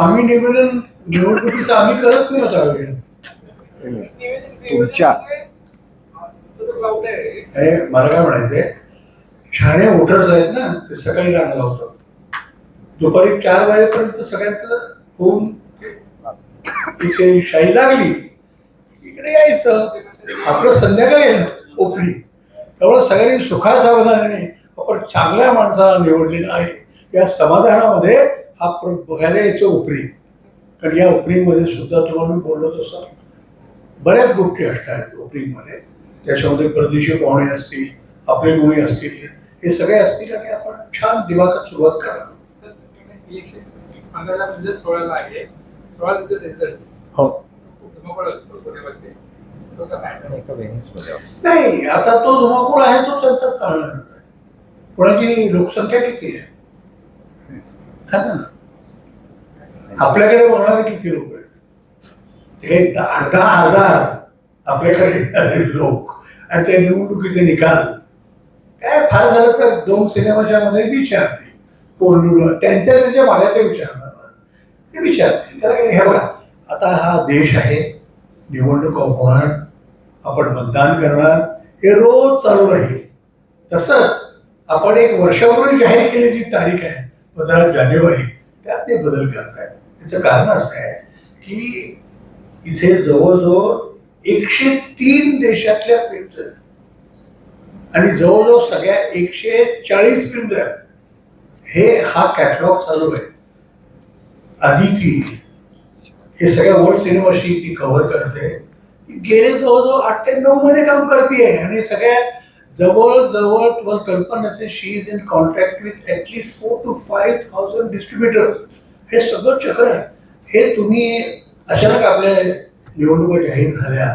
आम्ही निवडणुकीचं आम्ही करत नाही होता तुमच्या मला काय म्हणायचंय, शहाणे वोटर्स आहेत ना, ते सकाळी रांग लावतो, दुपारी 4 वाजेपर्यंत सगळ्यांचं होऊन तिथे शाही लागली, इकडे यायचं, आपलं संध्याकाळी आहे ओपली. त्यामुळे सगळ्यांनी सुखासावधानाने आपण चांगल्या माणसाला निवडलेलं आहे या समाधानामध्ये हा बघायला यायचं ओपनिंग. कारण या ओपनिंगमध्ये सुद्धा तुम्हाला मी बोललो तसं बऱ्याच गोष्टी असतात ओपनिंगमध्ये. त्याच्यामध्ये परदेशी पाहुणे असतील, आपले गुणी असतील, हे सगळे असतील आणि आपण छान दिमागात सुरुवात करणार. हो नाही, आता तो धुमाकूळ आहे तो त्यांचाच चालणार आहे. कोणाची लोकसंख्या किती आहे सांगा ना, आपल्याकडे बोलणारे किती लोक आहेत? ते 10,000 आपल्याकडे लोक आणि त्या निवडणुकीचे निकाल काय फार झालं तर 2 सिनेमाच्या मध्ये विचारतील कोण निवडून, त्यांच्या भागाचे विचारणार ते विचारतील. त्याला काही हे बघा, आता हा देश आहे, निवडणुका होणार, आपण मतदान करणार, हे रोज चालू राहील. तसंच आपण एक वर्षापूर्वी जाहीर केलेली तारीख आहे 15 जानेवारी, त्यात ते बदल करतायत. त्याचं कारण असं आहे की इथे जवळजवळ 103 देशातल्या फिल्म्स आहेत आणि जवळजवळ सगळ्या 140 फिल्म्स आहेत. हा कॅटलॉग चालू आहे. आदिती हे सगळ्या वर्ल्ड सिनेमाशी ती कव्हर करते. गेले जवळजवळ 8 ते 9 महिने काम करते आणि सगळ्या जवळजवळ तुम्हाला कल्पना असेल, she is in contact with at least 4,000 to 5,000 distributors. हे सगळं चक्र आहे. हे तुम्ही अचानक आपल्या निवडणुका जाहीर झाल्या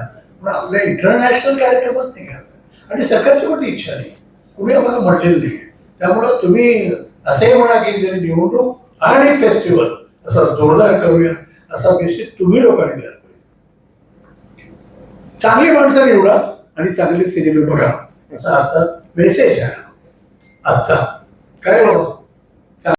पण आपल्या इंटरनॅशनल कार्यक्रमात नाही करतात आणि सरकारची पण इच्छा नाही, कुणी आम्हाला म्हटलेलं नाही. त्यामुळं तुम्ही असंही म्हणा की जरी निवडणूक आणि फेस्टिवल असा जोरदार करूया असा मेसेज तुम्ही लोकांनी द्यायला पाहिजे. चांगली माणसं निवडा आणि चांगले सिनेमे बघा असा आजचा मेसेज आहे आजचा. काय बाबा